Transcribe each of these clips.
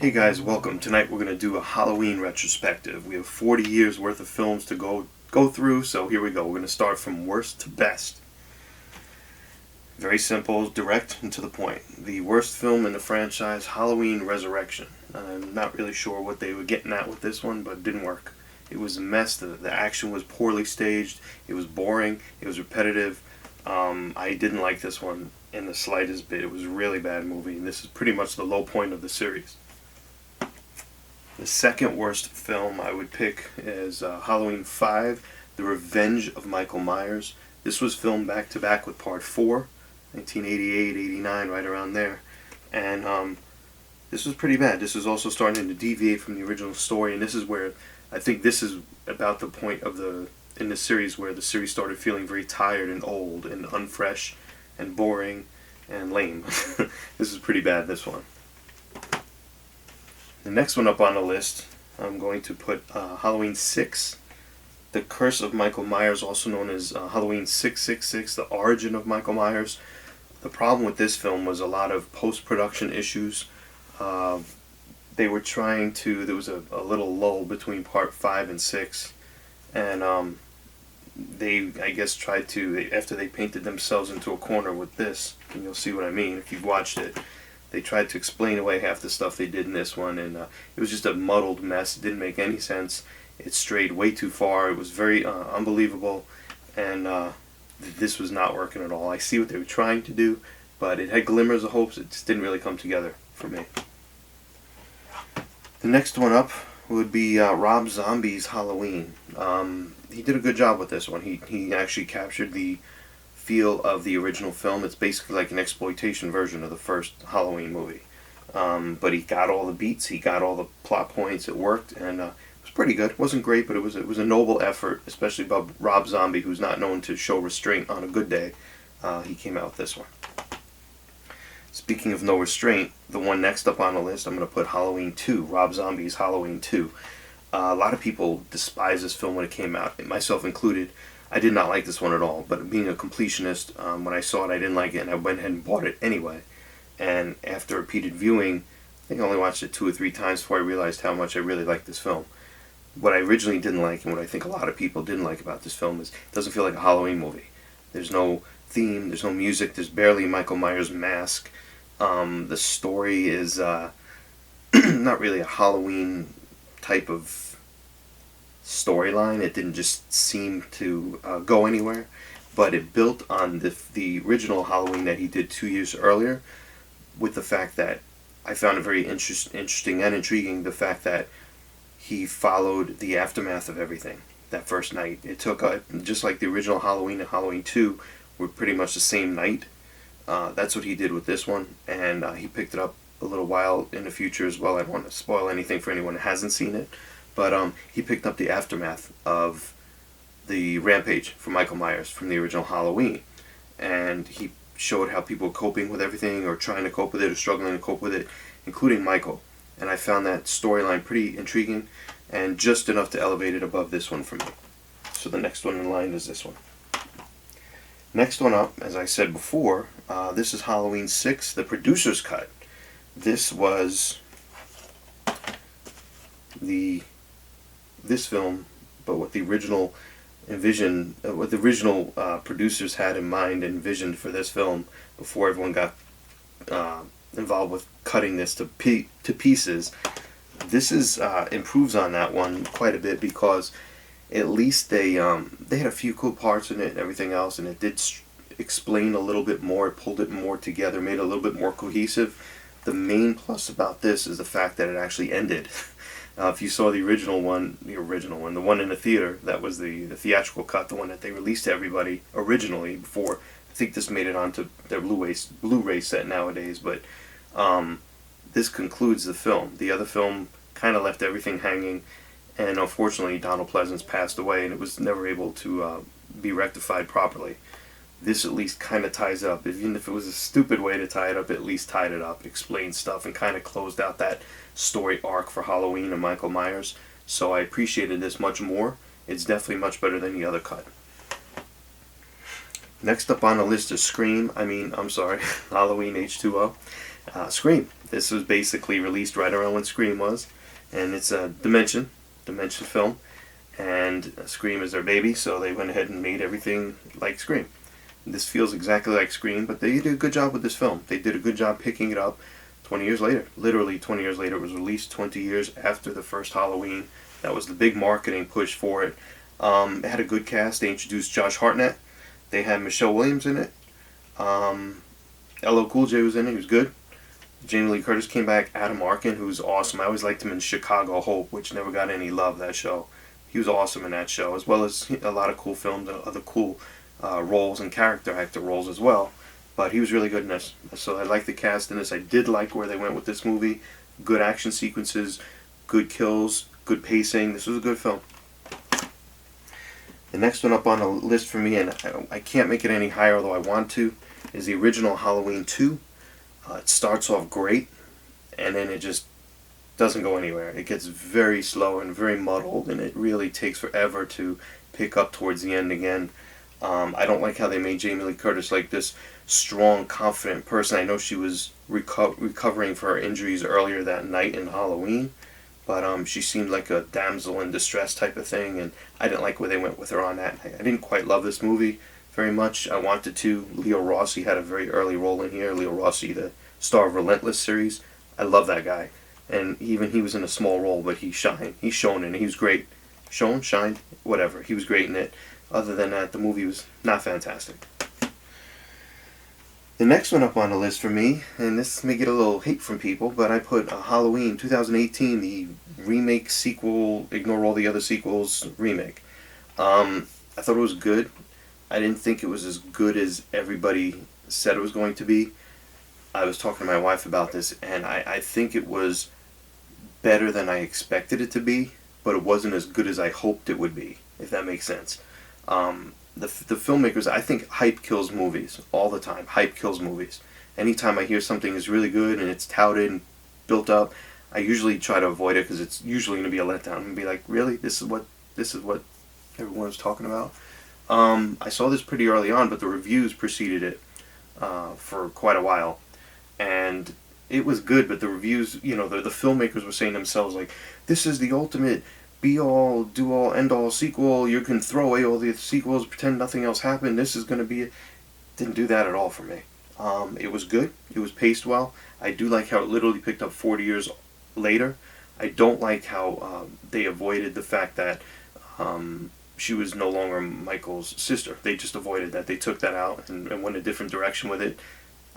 Hey guys, welcome. Tonight we're going to do a Halloween retrospective. We have 40 years worth of films to go through, so here we go. We're going to start from worst to best. Very simple, direct and to the point. The worst film in the franchise, Halloween Resurrection. I'm not really sure what they were getting at with this one, but it didn't work. It was a mess. The action was poorly staged. It was boring. It was repetitive. I didn't like this one in the slightest bit. It was a really bad movie, and this is pretty much the low point of the series. The second worst film I would pick is Halloween 5, The Revenge of Michael Myers. This was filmed back to back with Part 4, 1988, 89, right around there. And this was pretty bad. This was also starting to deviate from the original story, and this is where I think this is about the point of in the series where the series started feeling very tired and old and unfresh and boring and lame. This is pretty bad, this one. The next one up on the list, I'm going to put Halloween 6, The Curse of Michael Myers, also known as Halloween 666, The Origin of Michael Myers. The problem with this film was a lot of post-production issues. They were trying to, there was a little lull between part 5 and 6, and they, I guess, tried to, after they painted themselves into a corner with this, and you'll see what I mean if you've watched it, they tried to explain away half the stuff they did in this one, and it was just a muddled mess. It didn't make any sense. It strayed way too far. It was very unbelievable, and this was not working at all. I see what they were trying to do, but it had glimmers of hopes. It just didn't really come together for me. The next one up would be Rob Zombie's Halloween. He did a good job with this one. He actually captured the feel of the original film. It's basically like an exploitation version of the first Halloween movie. But he got all the beats, he got all the plot points, it worked, and it was pretty good. It wasn't great, but it was a noble effort, especially by Rob Zombie, who's not known to show restraint on a good day. He came out with this one. Speaking of no restraint, the one next up on the list, I'm going to put Halloween 2, Rob Zombie's Halloween 2. A lot of people despise this film when it came out, myself included. I did not like this one at all, but being a completionist, when I saw it I didn't like it, and I went ahead and bought it anyway. And after repeated viewing, I think I only watched it 2 or 3 times before I realized how much I really liked this film. What I originally didn't like, and what I think a lot of people didn't like about this film, is it doesn't feel like a Halloween movie. There's no theme, there's no music, there's barely Michael Myers' mask. The story is not really a Halloween type of storyline. It didn't just seem to go anywhere, but it built on the original Halloween that he did 2 years earlier, with the fact that I found it very interesting and intriguing, the fact that he followed the aftermath of everything that first night. It took, just like the original Halloween and Halloween 2 were pretty much the same night. That's what he did with this one, and he picked it up a little while in the future as well. I don't want to spoil anything for anyone that hasn't seen it, but he picked up the aftermath of the rampage for Michael Myers from the original Halloween, and he showed how people were coping with everything, or trying to cope with it, or struggling to cope with it, including Michael. And I found that storyline pretty intriguing, and just enough to elevate it above this one for me. So the next one in line is this one. Next one up, as I said before, this is Halloween 6, the producer's cut. This was this film, but what the original producers had in mind and envisioned for this film before everyone got involved with cutting this to pieces. This is improves on that one quite a bit, because at least they had a few cool parts in it and everything else, and it did explain a little bit more. It pulled it more together, made it a little bit more cohesive. The main plus about this is the fact that it actually ended. If you saw the one in the theater, that was the theatrical cut, the one that they released to everybody originally before. I think this made it onto their Blu-ray set nowadays, but this concludes the film. The other film kind of left everything hanging, and unfortunately Donald Pleasence passed away, and it was never able to be rectified properly. This at least kind of ties it up. Even if it was a stupid way to tie it up, it at least tied it up, explained stuff, and kind of closed out that story arc for Halloween and Michael Myers. So I appreciated this much more. It's definitely much better than the other cut. Next up on the list is Halloween H2O. Scream. This was basically released right around when Scream was, and it's a Dimension film, and Scream is their baby, so they went ahead and made everything like Scream. This feels exactly like Scream, but they did a good job with this film. They did a good job picking it up 20 years later. Literally 20 years later. It was released 20 years after the first Halloween. That was the big marketing push for it. It had a good cast. They introduced Josh Hartnett. They had Michelle Williams in it. LL Cool J was in it. He was good. Jamie Lee Curtis came back. Adam Arkin, who's awesome. I always liked him in Chicago Hope, which never got any love, that show. He was awesome in that show, as well as a lot of cool films and other cool roles and character actor roles as well. But he was really good in this. So I like the cast in this. I did like where they went with this movie. Good action sequences, good kills, good pacing. This was a good film. The next one up on the list for me, and I can't make it any higher although I want to, is the original Halloween 2. It starts off great, and then it just doesn't go anywhere. It gets very slow and very muddled, and it really takes forever to pick up towards the end again. I don't like how they made Jamie Lee Curtis like this strong, confident person. I know she was recovering for her injuries earlier that night in Halloween, but she seemed like a damsel in distress type of thing, and I didn't like where they went with her on that. I didn't quite love this movie very much. I wanted to. Leo Rossi had a very early role in here. Leo Rossi, the star of Relentless series. I love that guy. And even he was in a small role, but he shined. He shone in it. He was great. Shone? Shined? Whatever. He was great in it. Other than that, the movie was not fantastic. The next one up on the list for me, and this may get a little hate from people, but I put Halloween 2018, the remake sequel, ignore all the other sequels, remake. I thought it was good. I didn't think it was as good as everybody said it was going to be. I was talking to my wife about this, and I think it was better than I expected it to be, but it wasn't as good as I hoped it would be, if that makes sense. The filmmakers, I think hype kills movies all the time. Hype kills movies. Anytime I hear something is really good and it's touted and built up, I usually try to avoid it because it's usually going to be a letdown and be like, really, this is what everyone was talking about. I saw this pretty early on, but the reviews preceded it for quite a while, and it was good. But the reviews, the filmmakers were saying themselves like, this is the ultimate be-all, do-all, end-all sequel. You can throw away all the sequels, pretend nothing else happened. This is going to be it. Didn't do that at all for me. It was good. It was paced well. I do like how it literally picked up 40 years later. I don't like how they avoided the fact that she was no longer Michael's sister. They just avoided that. They took that out and went a different direction with it.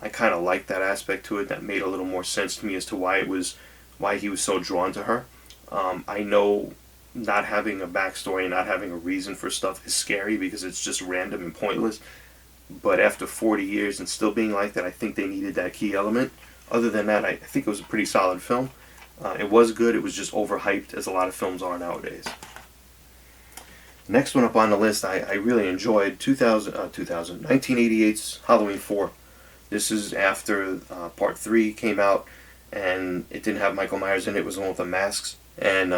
I kind of liked that aspect to it. That made a little more sense to me as to why he was so drawn to her. I know not having a backstory and not having a reason for stuff is scary because it's just random and pointless. But after 40 years and still being like that, I think they needed that key element. Other than that, I think it was a pretty solid film. It was good. It was just overhyped, as a lot of films are nowadays. Next one up on the list, I really enjoyed 1988's Halloween 4. This is after Part 3 came out, and it didn't have Michael Myers in it. It was the one with the masks, and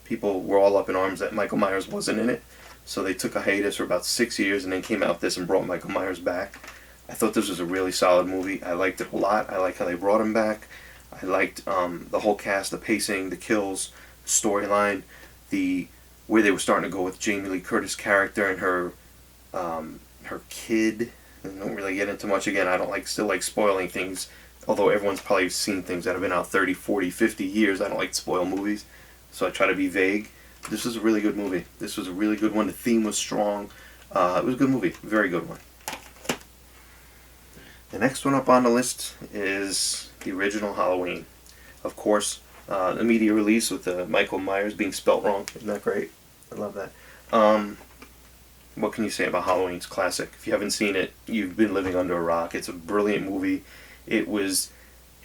people were all up in arms that Michael Myers wasn't in it. So they took a hiatus for about 6 years and then came out with this and brought Michael Myers back. I thought this was a really solid movie. I liked it a lot. I liked how they brought him back. I liked the whole cast, the pacing, the kills, the storyline, where they were starting to go with Jamie Lee Curtis' character and her kid. I don't really get into much. Again, I don't still like spoiling things, although everyone's probably seen things that have been out 30, 40, 50 years. I don't like to spoil movies, so I try to be vague. This was a really good movie. This was a really good one. The theme was strong. It was a good movie. Very good one. The next one up on the list is the original Halloween. Of course, the media release with Michael Myers being spelt wrong. Isn't that great? I love that. What can you say about Halloween? It's classic. If you haven't seen it, you've been living under a rock. It's a brilliant movie. It's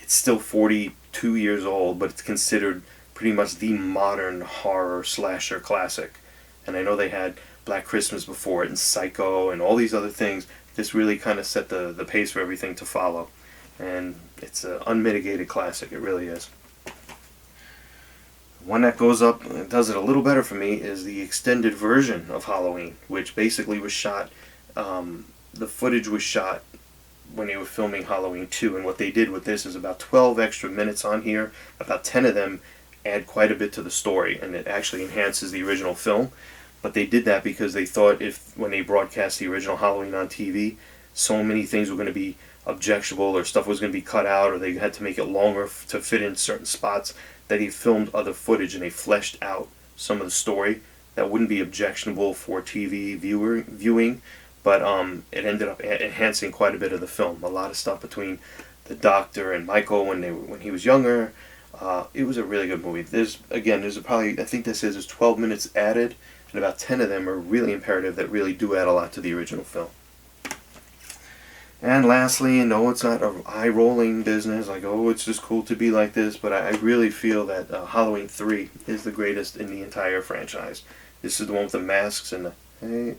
still 42 years old, but it's considered pretty much the modern horror slasher classic. And I know they had Black Christmas before it and Psycho and all these other things. This really kind of set the pace for everything to follow. And it's an unmitigated classic. It really is. One that goes up and does it a little better for me is the extended version of Halloween, which basically was shot, the footage was shot when they were filming Halloween 2. And what they did with this is about 12 extra minutes on here. About 10 of them add quite a bit to the story, and it actually enhances the original film. But they did that because they thought if, when they broadcast the original Halloween on TV, so many things were going to be objectionable, or stuff was going to be cut out, or they had to make it longer to fit in certain spots, that he filmed other footage and they fleshed out some of the story that wouldn't be objectionable for TV viewing, but it ended up enhancing quite a bit of the film. A lot of stuff between the Doctor and Michael when he was younger. It was a really good movie. There's probably, I think there's 12 minutes added, and about 10 of them are really imperative that really do add a lot to the original film. And lastly, no, it's not an eye-rolling business, like, oh, it's just cool to be like this, but I really feel that Halloween 3 is the greatest in the entire franchise. This is the one with the masks and the, hey,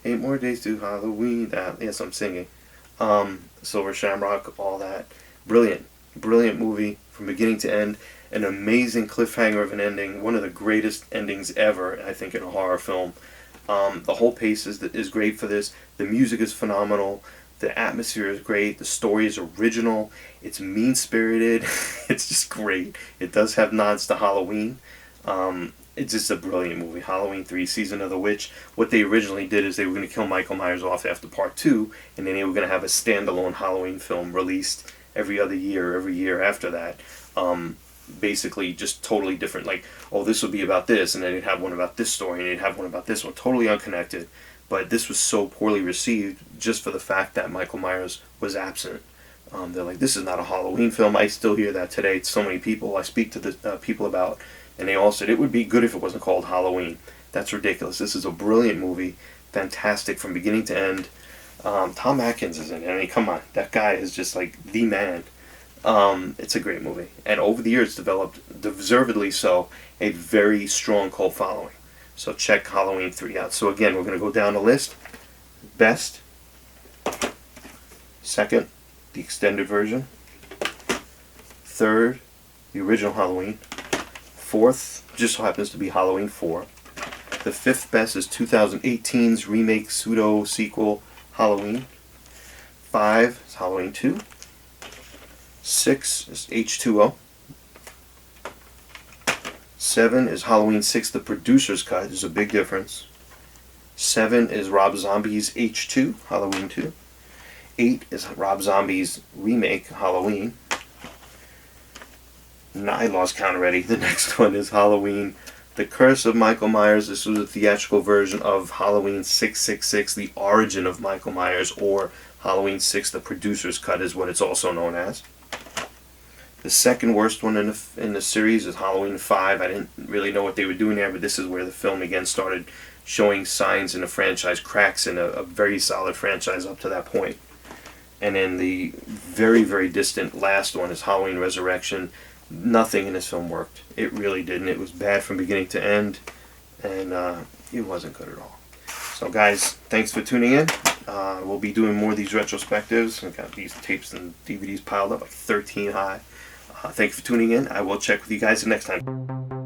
8 more days to Halloween. Yes, I'm singing. Silver Shamrock, all that. Brilliant movie from beginning to end. An amazing cliffhanger of an ending. One of the greatest endings ever, I think, in a horror film. The whole pace is great for this. The music is phenomenal. The atmosphere is great. The story is original. It's mean-spirited. It's just great. It does have nods to Halloween. It's just a brilliant movie. Halloween 3, Season of the Witch. What they originally did is they were going to kill Michael Myers off after part 2, and then they were going to have a standalone Halloween film released every year after that. Basically just totally different. Like, oh, this would be about this, and then they'd have one about this story, and they'd have one about this one. Totally unconnected. But this was so poorly received just for the fact that Michael Myers was absent. They're like, this is not a Halloween film. I still hear that today. So many people I speak to the people about, and they all said it would be good if it wasn't called Halloween. That's ridiculous. This is a brilliant movie. Fantastic from beginning to end. Tom Atkins is in it. I mean, come on. That guy is just like the man. It's a great movie. And over the years developed, deservedly so, a very strong cult following. So check Halloween 3 out. So again, we're going to go down the list. Best. Second, the extended version. Third, the original Halloween. Fourth, just so happens to be Halloween 4. The fifth best is 2018's remake pseudo-sequel Halloween. 5 is Halloween 2. 6 is H2O. 7 is Halloween 6, the producer's cut. There's a big difference. 7 is Rob Zombie's H2, Halloween 2. 8 is Rob Zombie's remake, Halloween. I lost count already. The next one is Halloween, The Curse of Michael Myers. This was a theatrical version of Halloween 666, The Origin of Michael Myers, or Halloween 6, the producer's cut is what it's also known as. The second worst one in the series is Halloween 5. I didn't really know what they were doing there, but this is where the film again started showing signs in the franchise, cracks in a very solid franchise up to that point. And then the very, very distant last one is Halloween Resurrection. Nothing in this film worked. It really didn't. It was bad from beginning to end, and it wasn't good at all. So guys, thanks for tuning in. We'll be doing more of these retrospectives. I've got these tapes and DVDs piled up, like 13 high. Thank you for tuning in. I will check with you guys the next time.